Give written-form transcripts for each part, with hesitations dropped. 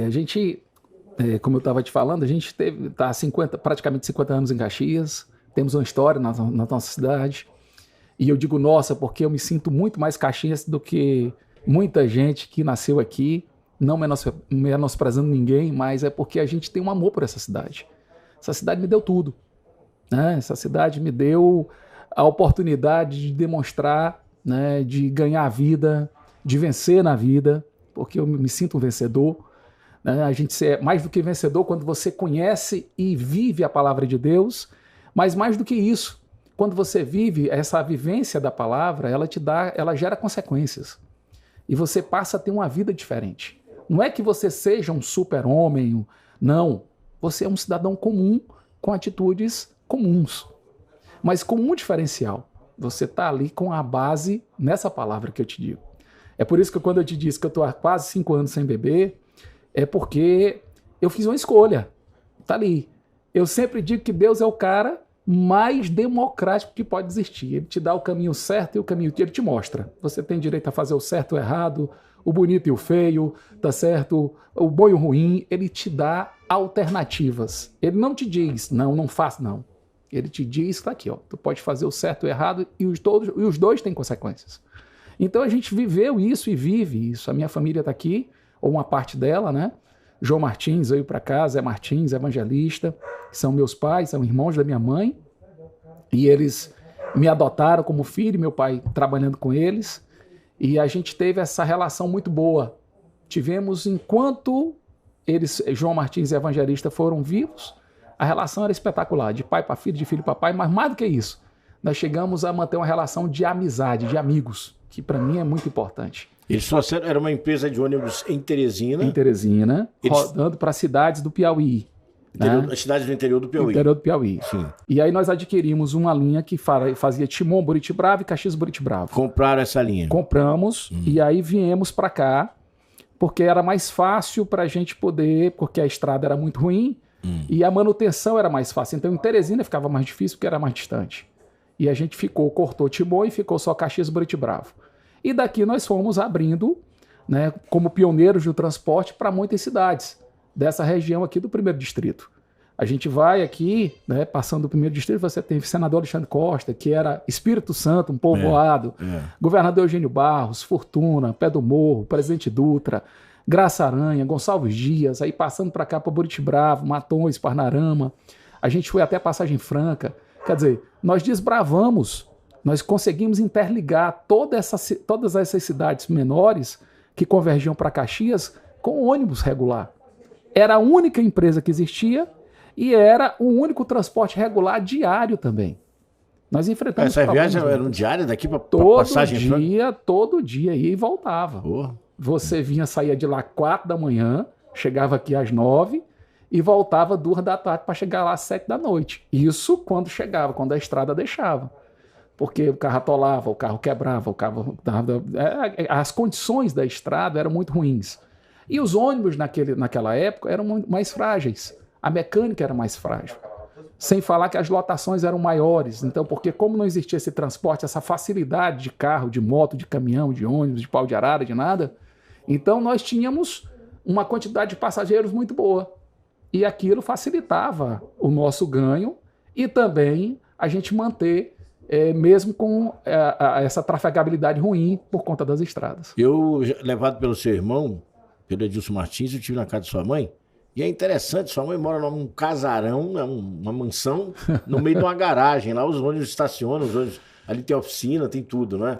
A gente, como eu estava te falando, a gente tá praticamente 50 anos em Caxias, temos uma história na nossa cidade, e eu digo nossa, porque eu me sinto muito mais caxiense do que muita gente que nasceu aqui, não menosprezando ninguém, mas é porque a gente tem um amor por essa cidade. Essa cidade me deu tudo, né? Essa cidade me deu a oportunidade de demonstrar, né, de ganhar a vida, de vencer na vida, porque eu me sinto um vencedor. Né? A gente é mais do que vencedor quando você conhece e vive a palavra de Deus, mas mais do que isso, quando você vive essa vivência da palavra, ela gera consequências. E você passa a ter uma vida diferente. Não é que você seja um super-homem, não. Você é um cidadão comum com atitudes comuns, mas com um diferencial. Você está ali com a base nessa palavra que eu te digo. É por isso que quando eu te disse que eu estou há quase 5 anos sem beber, é porque eu fiz uma escolha. Está ali. Eu sempre digo que Deus é o cara mais democrático que pode existir. Ele te dá o caminho certo e o caminho que ele te mostra. Você tem direito a fazer o certo e o errado, o bonito e o feio, tá certo? O bom e o ruim. Ele te dá alternativas. Ele não te diz, não faça, não. Ele te diz, tá aqui, ó, tu pode fazer o certo e o errado e os dois têm consequências. Então a gente viveu isso e vive isso. A minha família tá aqui, ou uma parte dela, né? João Martins veio para cá, Zé Martins, evangelista, que são meus pais, são irmãos da minha mãe, e eles me adotaram como filho, meu pai trabalhando com eles, e a gente teve essa relação muito boa. Tivemos, enquanto eles, João Martins e evangelista, foram vivos, a relação era espetacular, de pai para filho, de filho para pai, mas mais do que isso, nós chegamos a manter uma relação de amizade, de amigos, que para mim é muito importante. Era uma empresa de ônibus em Teresina. Em Teresina, rodando para cidades do Piauí. As cidades do interior do Piauí. Interior do Piauí. Sim. E aí nós adquirimos uma linha que fazia Timon, Buritibrava e Caxias, Buritibrava. Compraram essa linha. Compramos e aí viemos para cá, porque era mais fácil para a gente poder, porque a estrada era muito ruim e a manutenção era mais fácil. Então em Teresina ficava mais difícil porque era mais distante. E a gente cortou Timon e ficou só Caxias, Buritibrava. E daqui nós fomos abrindo, né, como pioneiros do transporte para muitas cidades dessa região aqui do 1º Distrito. A gente vai aqui, né, passando do 1º Distrito, você tem o senador Alexandre Costa, que era Espírito Santo, um povoado, governador Eugênio Barros, Fortuna, Pé do Morro, Presidente Dutra, Graça Aranha, Gonçalves Dias, aí passando para cá para Buritibrava, Matões, Parnarama, a gente foi até Passagem Franca. Quer dizer, nós desbravamos, nós conseguimos interligar todas essas cidades menores que convergiam para Caxias com ônibus regular. Era a única empresa que existia e era o único transporte regular diário também. Nós enfrentamos essa viagem era um diário daqui para Passagem Franca? Todo dia, ia e voltava. Você saía de lá 4 da manhã, chegava aqui às 9 e voltava 2 da tarde para chegar lá às 7 da noite. Isso quando chegava, quando a estrada deixava. Porque o carro atolava, o carro quebrava, as condições da estrada eram muito ruins. E os ônibus naquela época eram mais frágeis, a mecânica era mais frágil. Sem falar que as lotações eram maiores, então, porque como não existia esse transporte, essa facilidade de carro, de moto, de caminhão, de ônibus, de pau de arara, de nada, então nós tínhamos uma quantidade de passageiros muito boa. E aquilo facilitava o nosso ganho e também a gente manter mesmo com essa trafegabilidade ruim por conta das estradas. Eu, levado pelo seu irmão, pelo Edilson Martins, eu estive na casa de sua mãe, e é interessante, sua mãe mora num casarão, uma mansão, no meio de uma garagem, lá os ônibus estacionam, ali tem oficina, tem tudo, não é?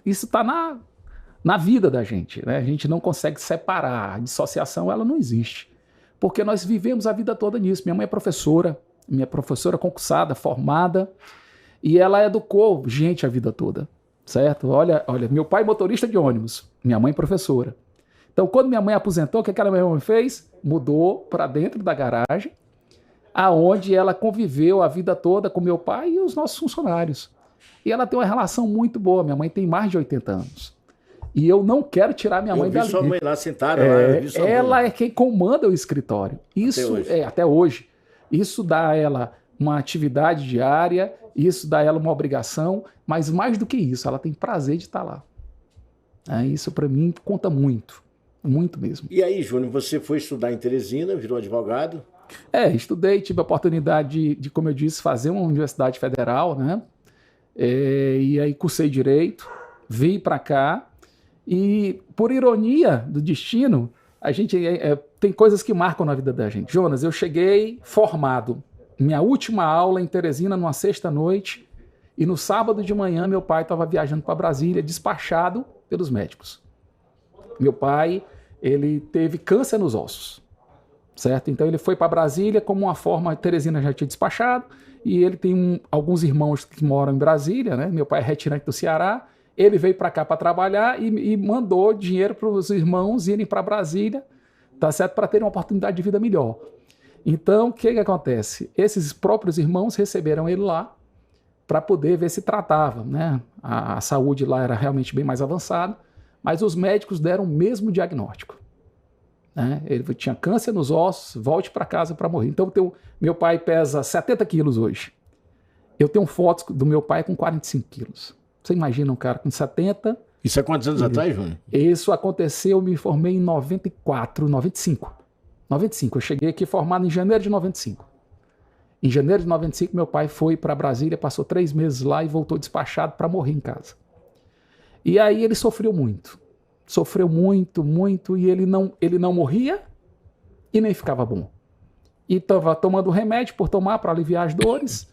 Isso está na vida da gente, né? A gente não consegue separar, a dissociação ela não existe, porque nós vivemos a vida toda nisso. Minha mãe é professora, concursada, formada, e ela educou gente a vida toda, certo? Olha, meu pai motorista de ônibus, minha mãe professora. Então, quando minha mãe aposentou, o que aquela minha mãe fez? Mudou para dentro da garagem, aonde ela conviveu a vida toda com meu pai e os nossos funcionários. E ela tem uma relação muito boa, minha mãe tem mais de 80 anos. E eu não quero tirar minha mãe dali. Eu vi sua mãe lá sentada, ela é quem comanda o escritório. Isso até hoje. Isso dá a ela uma atividade diária, isso dá a ela uma obrigação, mas mais do que isso, ela tem prazer de estar lá. Isso para mim conta muito. muito mesmo. E aí, Júnior, você foi estudar em Teresina, virou advogado? Estudei, tive a oportunidade de, como eu disse, fazer uma universidade federal, né? E aí cursei Direito, vim para cá e, por ironia do destino, a gente tem coisas que marcam na vida da gente. Jonas, eu cheguei formado. Minha última aula em Teresina, numa sexta-noite, e no sábado de manhã meu pai estava viajando para Brasília, despachado pelos médicos. Meu pai, ele teve câncer nos ossos, certo? Então ele foi para Brasília como uma forma, Teresina já tinha despachado, e ele tem alguns irmãos que moram em Brasília, né? Meu pai é retirante do Ceará, ele veio para cá para trabalhar e mandou dinheiro para os irmãos irem para Brasília, tá certo? Para terem uma oportunidade de vida melhor. Então, o que acontece? Esses próprios irmãos receberam ele lá para poder ver se tratava, né? A saúde lá era realmente bem mais avançada, mas os médicos deram o mesmo diagnóstico, né? Ele tinha câncer nos ossos, volte para casa para morrer. Então, meu pai pesa 70 quilos hoje. Eu tenho fotos do meu pai com 45 quilos. Você imagina um cara com 70... Isso há quantos anos atrás, Júnior? Isso aconteceu, eu me formei em 94, 95. 95, eu cheguei aqui formado em janeiro de 95. Em janeiro de 95, meu pai foi para Brasília, passou 3 meses lá e voltou despachado para morrer em casa. E aí ele sofreu muito, e ele não morria e nem ficava bom. E estava tomando remédio por tomar para aliviar as dores,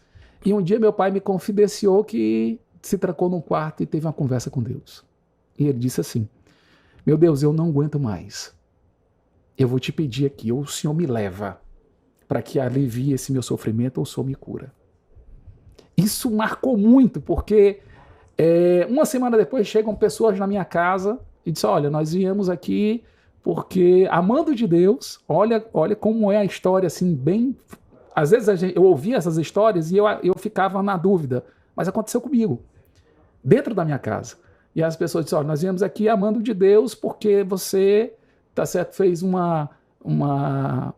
e um dia meu pai me confidenciou que se trancou num quarto e teve uma conversa com Deus. E ele disse assim: meu Deus, eu não aguento mais. Eu vou te pedir aqui, ou o Senhor me leva para que alivie esse meu sofrimento, ou o Senhor me cura. Isso marcou muito, porque uma semana depois chegam pessoas na minha casa e dizem: olha, nós viemos aqui porque, amando de Deus, olha como é a história, assim, bem... Às vezes eu ouvia essas histórias e eu ficava na dúvida, mas aconteceu comigo, dentro da minha casa. E as pessoas dizem: olha, nós viemos aqui amando de Deus porque você... tá certo, fez uma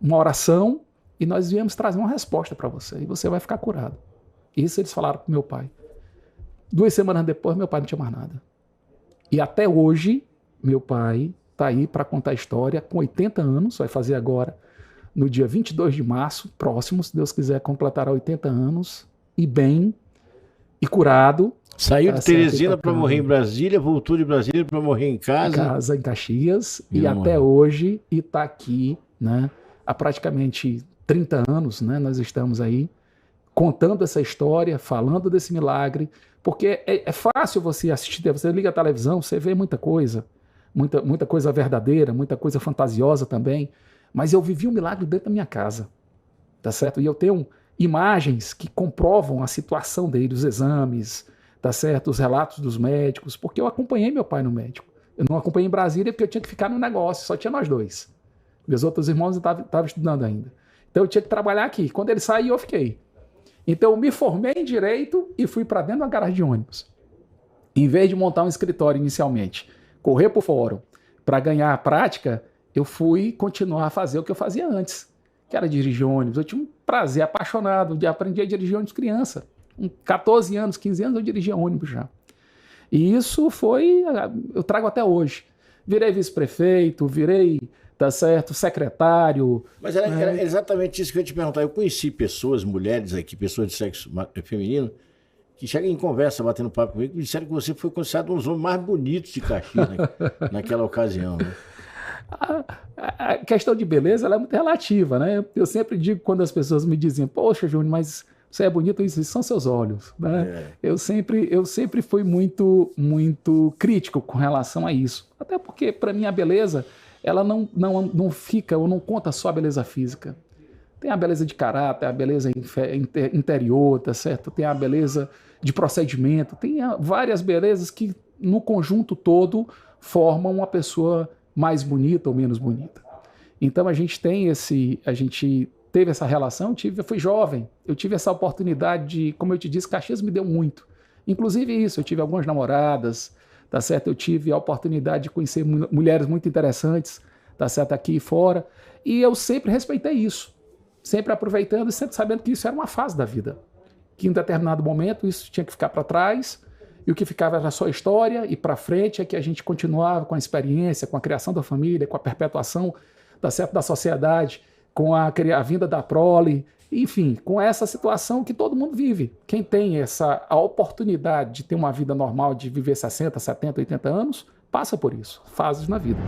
oração e nós viemos trazer uma resposta para você e você vai ficar curado. Isso eles falaram para meu pai. 2 semanas depois, meu pai não tinha mais nada. E até hoje, meu pai está aí para contar a história, com 80 anos, vai fazer agora, no dia 22 de março, próximo, se Deus quiser, completará 80 anos, e bem, e curado. Saiu de Teresina para morrer em Brasília, voltou de Brasília para morrer em casa. Em casa, em Caxias, e até hoje, e está aqui, né, há praticamente 30 anos, né, nós estamos aí contando essa história, falando desse milagre, porque é fácil você assistir, você liga a televisão, você vê muita coisa verdadeira, muita coisa fantasiosa também, mas eu vivi um milagre dentro da minha casa, tá certo? E eu tenho imagens que comprovam a situação dele, os exames, tá certo? Os relatos dos médicos, porque eu acompanhei meu pai no médico. Eu não acompanhei em Brasília porque eu tinha que ficar no negócio, só tinha nós dois. Meus outros irmãos estavam estudando ainda. Então eu tinha que trabalhar aqui. Quando ele saiu, eu fiquei. Então eu me formei em Direito e fui para dentro de uma garagem de ônibus. Em vez de montar um escritório inicialmente, correr para o fórum para ganhar a prática, eu fui continuar a fazer o que eu fazia antes, que era dirigir ônibus. Eu tinha um prazer apaixonado de aprender a dirigir ônibus criança. Com 14 anos, 15 anos, eu dirigia ônibus já. E isso eu trago até hoje. Virei vice-prefeito, virei, tá certo, secretário. Mas era exatamente isso que eu ia te perguntar. Eu conheci pessoas, mulheres aqui, pessoas de sexo feminino, que chegam em conversa, batendo papo comigo, e disseram que você foi considerado um dos homens mais bonitos de Caxias, né, naquela ocasião, né? A questão de beleza, ela é muito relativa, né? Eu sempre digo, quando as pessoas me dizem: poxa, Júnior, mas você é bonito, isso são seus olhos, né? Eu sempre fui muito crítico com relação a isso. Até porque, para mim, a beleza, ela não fica, ou não conta só a beleza física. Tem a beleza de caráter, a beleza interior, tá certo? Tem a beleza de procedimento, tem várias belezas que, no conjunto todo, formam uma pessoa mais bonita ou menos bonita. Então a gente teve essa relação, eu fui jovem, eu tive essa oportunidade de, como eu te disse, Caxias me deu muito. Inclusive isso, eu tive algumas namoradas, tá certo? Eu tive a oportunidade de conhecer mulheres muito interessantes, tá certo? Aqui e fora, e eu sempre respeitei isso, sempre aproveitando e sempre sabendo que isso era uma fase da vida, que em determinado momento isso tinha que ficar para trás e o que ficava era só a história, e para frente é que a gente continuava com a experiência, com a criação da família, com a perpetuação da sociedade, com a vinda da prole, enfim, com essa situação que todo mundo vive. Quem tem a oportunidade de ter uma vida normal, de viver 60, 70, 80 anos, passa por isso, fases na vida.